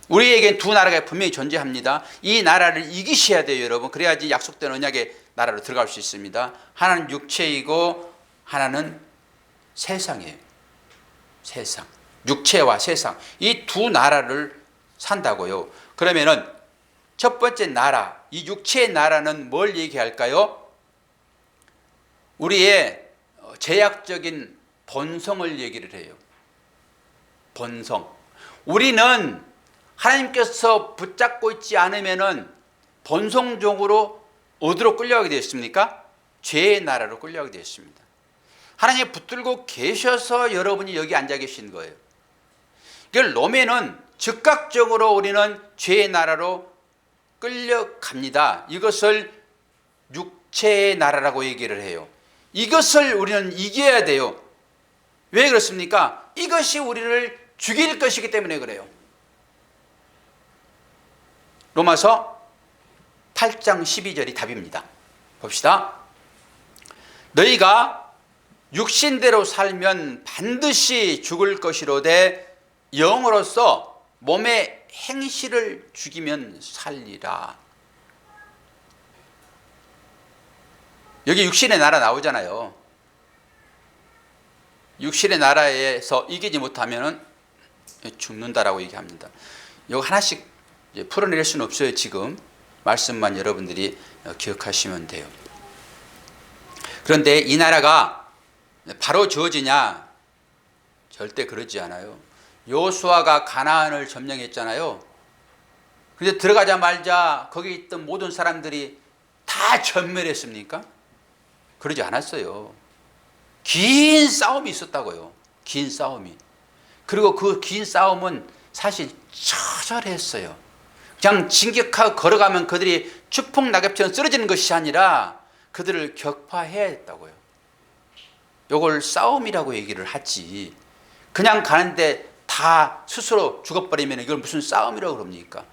우리에겐 두 나라가 분명히 존재합니다. 이 나라를 이기셔야 돼요, 여러분. 그래야지 약속된 언약의 나라로 들어갈 수 있습니다. 하나는 육체이고 하나는 세상이에요. 세상. 육체와 세상. 이 두 나라를 산다고요. 그러면은 첫 번째 나라, 이 육체의 나라는 뭘 얘기할까요? 우리의 제약적인 본성을 얘기를 해요. 본성. 우리는 하나님께서 붙잡고 있지 않으면은 본성적으로 어디로 끌려가게 되어 있습니까? 죄의 나라로 끌려가게 되어 있습니다. 하나님이 붙들고 계셔서 여러분이 여기 앉아 계신 거예요. 이걸 놓으면은 즉각적으로 우리는 죄의 나라로 끌려갑니다. 이것을 육체의 나라라고 얘기를 해요. 이것을 우리는 이겨야 돼요. 왜 그렇습니까? 이것이 우리를 죽일 것이기 때문에 그래요. 로마서 8장 12절이 답입니다. 봅시다. 너희가 육신대로 살면 반드시 죽을 것이로되 영으로서 몸의 행실을 죽이면 살리라. 여기 육신의 나라 나오잖아요. 육신의 나라에서 이기지 못하면 죽는다라고 얘기합니다. 이거 하나씩 풀어낼 수는 없어요. 지금 말씀만 여러분들이 기억하시면 돼요. 그런데 이 나라가 바로 주어지냐? 절대 그러지 않아요. 여호수아가 가나안을 점령했잖아요. 근데 들어가자마자 거기 있던 모든 사람들이 다 전멸했습니까? 그러지 않았어요. 긴 싸움이 있었다고요. 긴 싸움이. 그리고 그 긴 싸움은 사실 처절했어요. 그냥 진격하고 걸어가면 그들이 추풍 낙엽처럼 쓰러지는 것이 아니라 그들을 격파해야 했다고요. 이걸 싸움이라고 얘기를 하지. 그냥 가는데 다 스스로 죽어버리면 이걸 무슨 싸움이라고 그럽니까?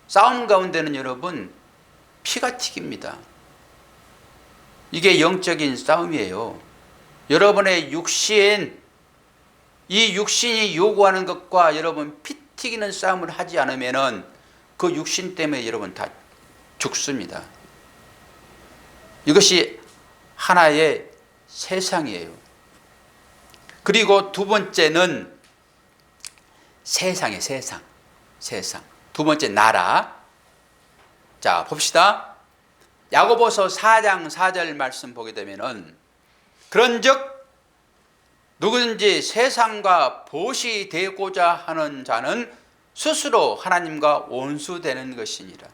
싸움 가운데는 여러분 피가 튀깁니다. 이게 영적인 싸움이에요. 여러분의 육신, 이 육신이 요구하는 것과 여러분 피 튀기는 싸움을 하지 않으면 그 육신 때문에 여러분 다 죽습니다. 이것이 하나의 세상이에요. 그리고 두 번째는 세상이에요. 세상. 세상. 두 번째 나라. 자, 봅시다. 야고보서 4장 4절 말씀 보게 되면은 그런즉 누구든지 세상과 보시 되고자 하는 자는 스스로 하나님과 원수되는 것이니라.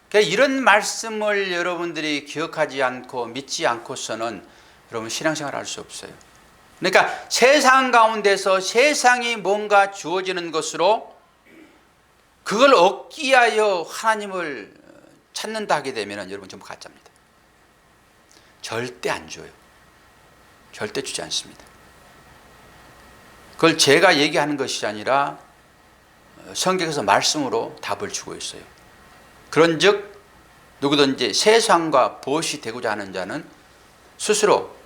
그러니까 이런 말씀을 여러분들이 기억하지 않고 믿지 않고서는 여러분 신앙생활 할 수 없어요. 그러니까 세상 가운데서 세상이 뭔가 주어지는 것으로 그걸 얻기 위하여 하나님을 찾는다 하게 되면 여러분 전부 가짜입니다. 절대 안 줘요. 절대 주지 않습니다. 그걸 제가 얘기하는 것이 아니라 성경에서 말씀으로 답을 주고 있어요. 그런즉 누구든지 세상과 보시 되고자 하는 자는 스스로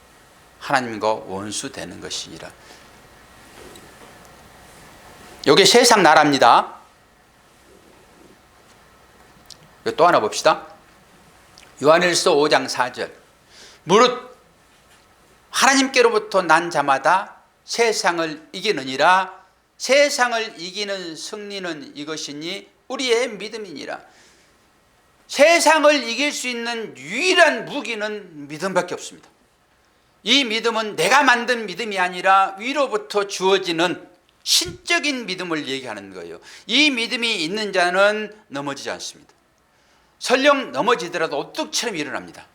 하나님과 원수되는 것이니라. 여기 세상 나라입니다. 또 하나 봅시다. 요한일서 5장 4절. 무릇 하나님께로부터 난 자마다 세상을 이기느니라. 세상을 이기는 승리는 이것이니 우리의 믿음이니라. 세상을 이길 수 있는 유일한 무기는 믿음밖에 없습니다. 이 믿음은 내가 만든 믿음이 아니라 위로부터 주어지는 신적인 믿음을 얘기하는 거예요. 이 믿음이 있는 자는 넘어지지 않습니다. 설령 넘어지더라도 오뚝처럼 일어납니다.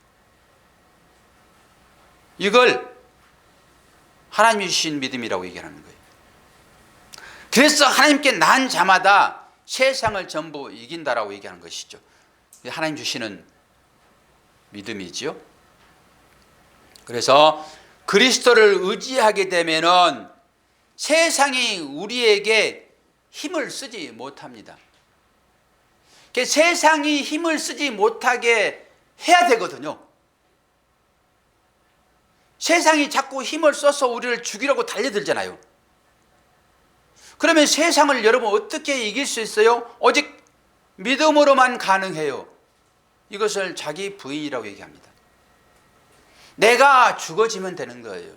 이걸 하나님이 주신 믿음이라고 얘기하는 거예요. 그래서 하나님께 난 자마다 세상을 전부 이긴다라고 얘기하는 것이죠. 하나님 주시는 믿음이지요. 그래서 그리스도를 의지하게 되면은 세상이 우리에게 힘을 쓰지 못합니다. 세상이 힘을 쓰지 못하게 해야 되거든요. 세상이 자꾸 힘을 써서 우리를 죽이려고 달려들잖아요. 그러면 세상을 여러분 어떻게 이길 수 있어요? 오직 믿음으로만 가능해요. 이것을 자기 부인이라고 얘기합니다. 내가 죽어지면 되는 거예요.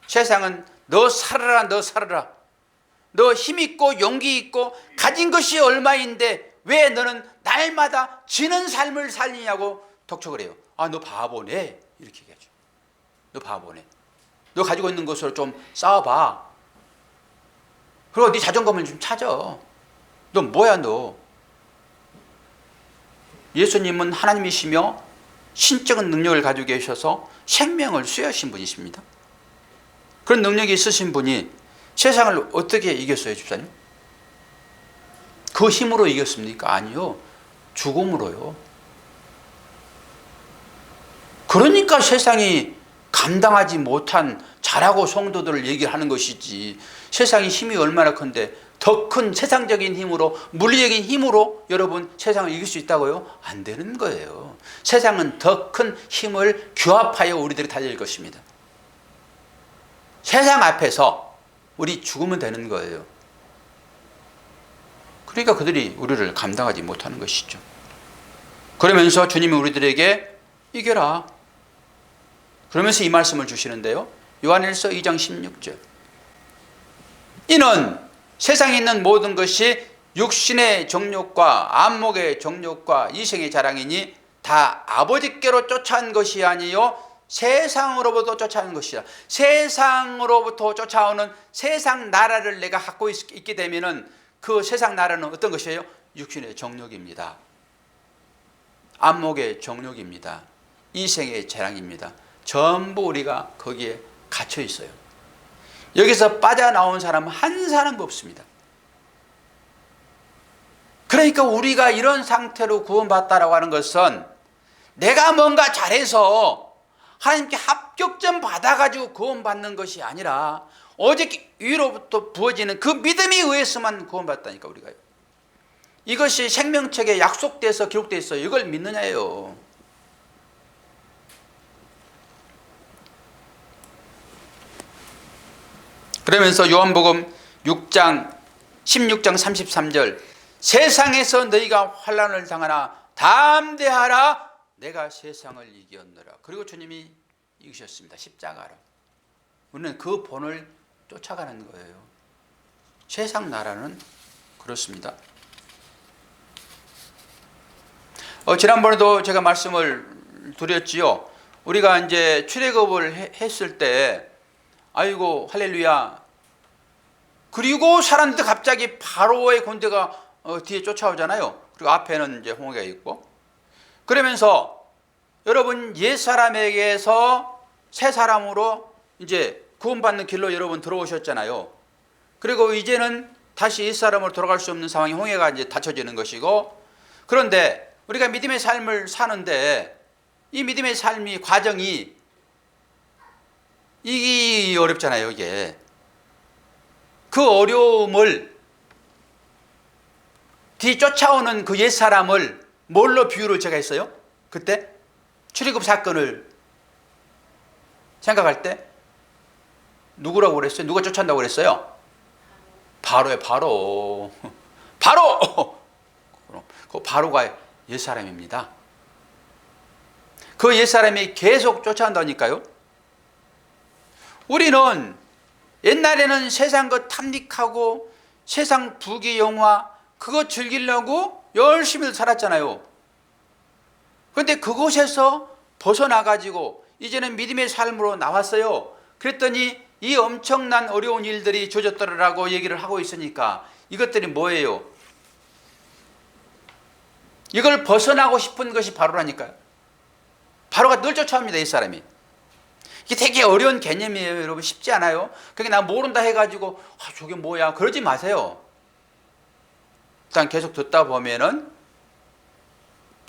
세상은 너 살아라, 너 살아라. 너 힘있고 용기 있고 가진 것이 얼마인데 왜 너는 날마다 지는 삶을 살리냐고 독촉을 해요. 아, 너 바보네. 이렇게 얘기하죠. 너 바보네. 너 가지고 있는 것으로 좀 싸워봐. 그리고 네 자존감을 좀 찾아. 너 뭐야 너. 예수님은 하나님이시며 신적인 능력을 가지고 계셔서 생명을 수여하신 분이십니다. 그런 능력이 있으신 분이 세상을 어떻게 이겼어요, 집사님? 그 힘으로 이겼습니까? 아니요. 죽음으로요. 그러니까 세상이 감당하지 못한 잘하고 성도들을 얘기를 하는 것이지, 세상의 힘이 얼마나 큰데 더 큰 세상적인 힘으로, 물리적인 힘으로 여러분 세상을 이길 수 있다고요? 안 되는 거예요. 세상은 더 큰 힘을 규합하여 우리들이 달릴 것입니다. 세상 앞에서 우리 죽으면 되는 거예요. 그러니까 그들이 우리를 감당하지 못하는 것이죠. 그러면서 주님이 우리들에게 이겨라. 그러면서 이 말씀을 주시는데요. 요한일서 2장 16절. 이는 세상에 있는 모든 것이 육신의 정욕과 안목의 정욕과 이생의 자랑이니 다 아버지께로 쫓아온 것이 아니요 세상으로부터 쫓아오는 것이다. 세상으로부터 쫓아오는 세상 나라를 내가 갖고 있게 되면은 그 세상 나라는 어떤 것이에요? 육신의 정욕입니다. 안목의 정욕입니다. 이생의 자랑입니다. 전부 우리가 거기에 갇혀 있어요. 여기서 빠져나온 사람은 한 사람도 없습니다. 그러니까 우리가 이런 상태로 구원받다라고 하는 것은 내가 뭔가 잘해서 하나님께 합격점 받아가지고 구원받는 것이 아니라 오직 위로부터 부어지는 그 믿음에 의해서만 구원받다니까 우리가요. 이것이 생명책에 약속돼서 기록되어 있어요. 이걸 믿느냐예요. 그러면서 요한복음 6장 16장 33절 세상에서 너희가 환난을 당하나 담대하라 내가 세상을 이겼노라. 그리고 주님이 이기셨습니다. 십자가로. 우리는 그 본을 쫓아가는 거예요. 세상 나라는 그렇습니다. 지난번에도 제가 말씀을 드렸지요. 우리가 이제 출애굽을 했을 때 아이고 할렐루야. 그리고 사람들 갑자기 바로의 군대가 뒤에 쫓아오잖아요. 그리고 앞에는 이제 홍해가 있고. 그러면서 여러분 옛사람에게서 새 사람으로 이제 구원받는 길로 여러분 들어오셨잖아요. 그리고 이제는 다시 옛사람으로 돌아갈 수 없는 상황이 홍해가 이제 닫혀지는 것이고, 그런데 우리가 믿음의 삶을 사는데 이 믿음의 삶이 과정이 이게 어렵잖아요. 이게 그 어려움을 뒤쫓아오는 그 옛사람을 뭘로 비유를 제가 했어요? 그때 출애굽 사건을 생각할 때 누구라고 그랬어요? 누가 쫓아온다고 그랬어요? 바로예요. 바로. 바로. 그 바로가 옛사람입니다. 그 옛사람이 계속 쫓아온다니까요. 우리는 옛날에는 세상 것 탐닉하고 세상 부귀 영화 그거 즐기려고 열심히 살았잖아요. 그런데 그곳에서 벗어나가지고 이제는 믿음의 삶으로 나왔어요. 그랬더니 이 엄청난 어려운 일들이 조졌더라라고 얘기를 하고 있으니까 이것들이 뭐예요? 이걸 벗어나고 싶은 것이 바로라니까요. 바로가 늘 쫓아옵니다. 이 사람이. 이게 되게 어려운 개념이에요. 여러분 쉽지 않아요. 그게 나 모른다 해가지고 저게 뭐야 그러지 마세요. 일단 계속 듣다 보면은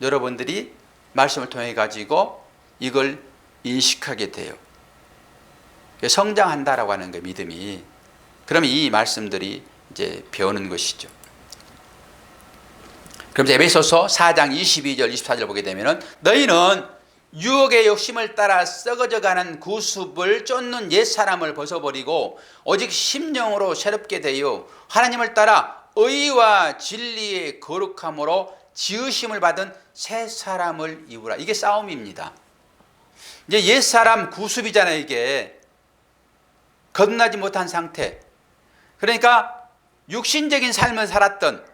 여러분들이 말씀을 통해 가지고 이걸 인식하게 돼요. 성장한다라고 하는 거 믿음이. 그러면 이 말씀들이 이제 배우는 것이죠. 그럼 에베소서 4장 22절 24절 보게 되면은 너희는 유혹의 욕심을 따라 썩어져가는 구습을 쫓는 옛사람을 벗어버리고 오직 심령으로 새롭게 되어 하나님을 따라 의와 진리의 거룩함으로 지으심을 받은 새 사람을 입으라. 이게 싸움입니다. 이제 옛사람 구습이잖아요. 이게 거듭나지 못한 상태, 그러니까 육신적인 삶을 살았던,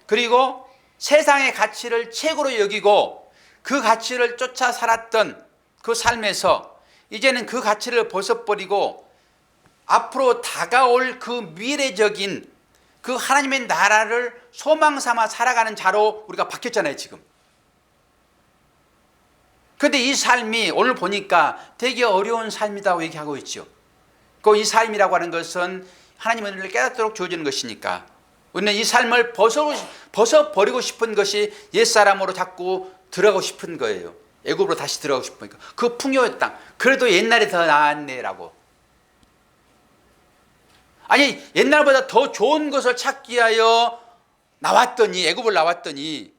그리고 세상의 가치를 최고로 여기고 그 가치를 쫓아 살았던 그 삶에서 이제는 그 가치를 벗어버리고 앞으로 다가올 그 미래적인 그 하나님의 나라를 소망 삼아 살아가는 자로 우리가 바뀌었잖아요, 지금. 그런데 이 삶이 오늘 보니까 되게 어려운 삶이라고 얘기하고 있죠. 그 이 삶이라고 하는 것은 하나님의 은혜를 깨닫도록 주어지는 것이니까 우리는 이 삶을 벗어버리고 싶은 것이 옛사람으로 자꾸 들어가고 싶은 거예요. 애굽으로 다시 들어가고 싶으니까. 그 풍요의 땅, 그래도 옛날에 더 나았네라고. 아니, 옛날보다 더 좋은 것을 찾기 위하여 나왔더니, 애굽을 나왔더니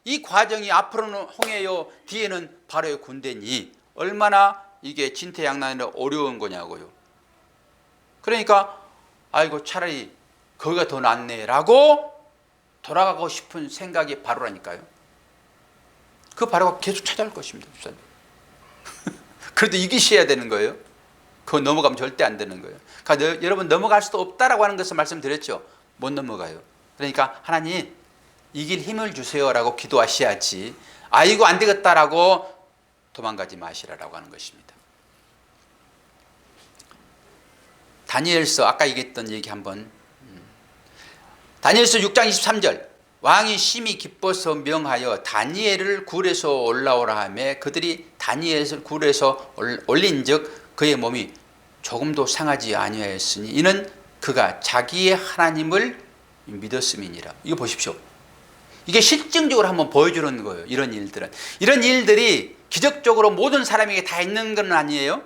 이 과정이 앞으로는 홍해요, 뒤에는 바로의 군대니 얼마나 이게 진퇴양난이 어려운 거냐고요. 그러니까 아이고 차라리 거기가 더 낫네라고 돌아가고 싶은 생각이 바로라니까요. 그 바로가 계속 찾아올 것입니다. 그래도 이기셔야 되는 거예요. 그거 넘어가면 절대 안 되는 거예요. 그러니까 여러분 넘어갈 수도 없다라고 하는 것을 말씀드렸죠. 못 넘어가요. 그러니까 하나님 이길 힘을 주세요라고 기도하셔야지, 아이고 안 되겠다라고 도망가지 마시라라고 하는 것입니다. 다니엘서 아까 얘기했던 얘기 한번. 다니엘서 6장 23절, 왕이 심히 기뻐서 명하여 다니엘을 굴에서 올라오라 하매 그들이 다니엘을 굴에서 올린즉 그의 몸이 조금도 상하지 아니하였으니 이는 그가 자기의 하나님을 믿었음이니라. 이거 보십시오. 이게 실증적으로 한번 보여주는 거예요. 이런 일들이 기적적으로 모든 사람에게 다 있는 건 아니에요.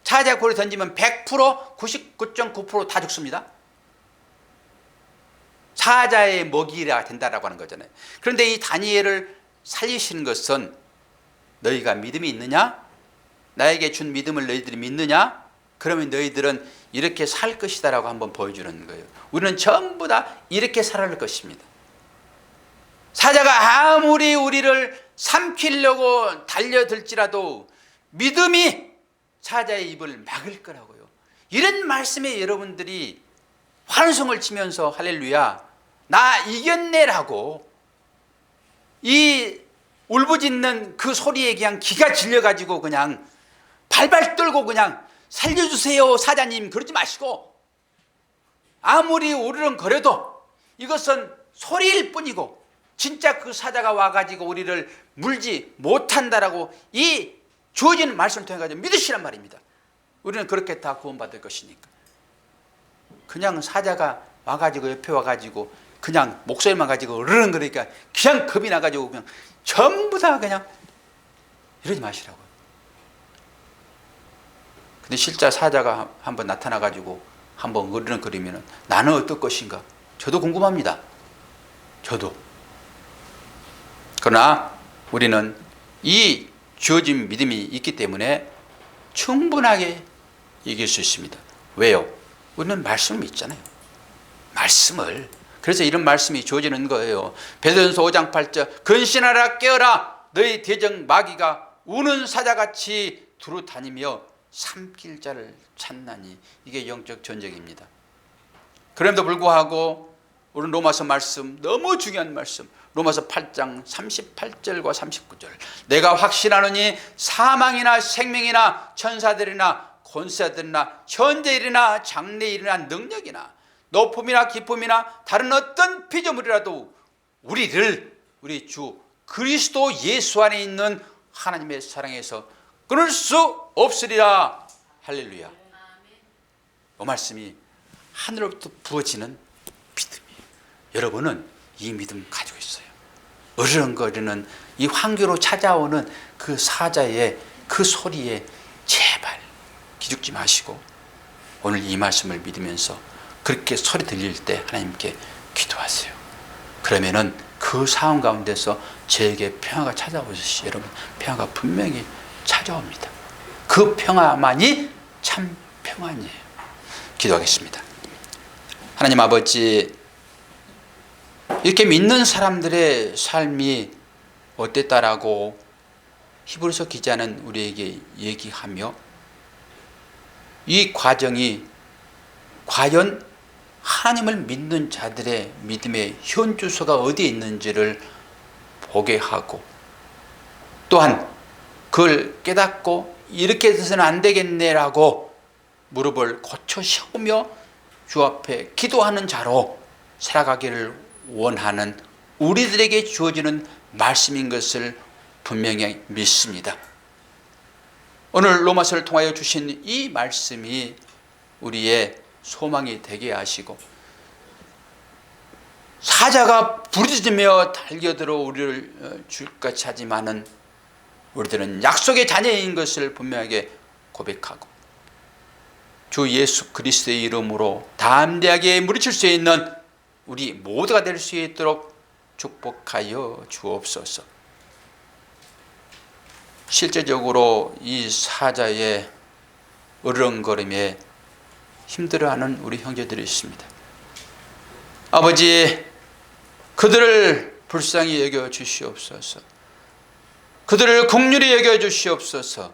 사자 굴에 던지면 100%, 99.9% 다 죽습니다. 사자의 먹이가 된다라고 하는 거잖아요. 그런데 이 다니엘을 살리시는 것은 너희가 믿음이 있느냐? 나에게 준 믿음을 너희들이 믿느냐? 그러면 너희들은 이렇게 살 것이다라고 한번 보여주는 거예요. 우리는 전부 다 이렇게 살아갈 것입니다. 사자가 아무리 우리를 삼키려고 달려들지라도 믿음이 사자의 입을 막을 거라고요. 이런 말씀에 여러분들이 환성을 치면서 할렐루야 나 이겼네라고 이 울부짖는 그 소리에 그냥 기가 질려가지고 그냥 발발 떨고 그냥 살려주세요 사자님 그러지 마시고, 아무리 우르렁거려도 이것은 소리일 뿐이고 진짜 그 사자가 와가지고 우리를 물지 못한다라고 이 주어지는 말씀을 통해 가지고 믿으시란 말입니다. 우리는 그렇게 다 구원받을 것이니까. 그냥 사자가 와가지고 옆에 와가지고 그냥 목소리만 가지고 으르렁거리니까 그냥 겁이 나가지고 그냥 전부 다 그냥 이러지 마시라고요. 근데 실제 사자가 한번 나타나가지고 한번 으르렁거리면 나는 어떨 것인가? 저도 궁금합니다. 저도. 그러나 우리는 이 주어진 믿음이 있기 때문에 충분하게 이길 수 있습니다. 왜요? 우리는 말씀을 믿잖아요. 말씀을. 그래서 이런 말씀이 주어지는 거예요. 베드로전서 5장 8절 근신하라 깨어라 너희 대적 마귀가 우는 사자같이 두루 다니며 삼킬 자를 찾나니. 이게 영적 전쟁입니다. 그럼에도 불구하고 우리는 로마서 말씀, 너무 중요한 말씀, 로마서 8장 38절과 39절 내가 확신하노니 사망이나 생명이나 천사들이나 권세들이나 현재일이나 장래일이나 능력이나 높음이나 깊음이나 다른 어떤 피조물이라도 우리 주 그리스도 예수 안에 있는 하나님의 사랑에서 끊을 수 없으리라. 할렐루야. 이 말씀이 하늘로부터 부어지는 믿음이에요. 여러분은 이 믿음 가지고 있어요. 으르렁거리는 이 황교로 찾아오는 그 사자의 그 소리에 제발 기죽지 마시고 오늘 이 말씀을 믿으면서 그렇게 소리 들릴 때 하나님께 기도하세요. 그러면은 그 상황 가운데서 저에게 평화가 찾아오듯이 여러분 평화가 분명히 찾아옵니다. 그 평화만이 참 평안이에요. 기도하겠습니다. 하나님 아버지, 이렇게 믿는 사람들의 삶이 어땠다라고 히브리서 기자는 우리에게 얘기하며 이 과정이 과연 하나님을 믿는 자들의 믿음의 현주소가 어디에 있는지를 보게 하고, 또한 그걸 깨닫고 이렇게 해서는 안 되겠네라고 무릎을 고쳐 세우며 주 앞에 기도하는 자로 살아가기를 원하는 우리들에게 주어지는 말씀인 것을 분명히 믿습니다. 오늘 로마서를 통하여 주신 이 말씀이 우리의 소망이 되게 하시고, 사자가 부르짖으며 달겨들어 우리를 주같이 하지만은 우리들은 약속의 자녀인 것을 분명하게 고백하고, 주 예수 그리스도의 이름으로 담대하게 물리칠 수 있는 우리 모두가 될 수 있도록 축복하여 주옵소서. 실제적으로 이 사자의 으르렁거림에 힘들어하는 우리 형제들이 있습니다. 아버지, 그들을 불쌍히 여겨 주시옵소서. 그들을 긍휼히 여겨 주시옵소서.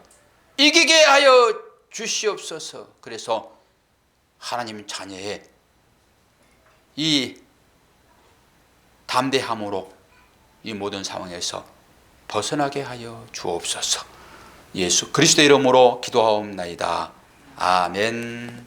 이기게 하여 주시옵소서. 그래서 하나님 자녀의 이 담대함으로 이 모든 상황에서 벗어나게 하여 주옵소서. 예수 그리스도의 이름으로 기도하옵나이다. 아멘.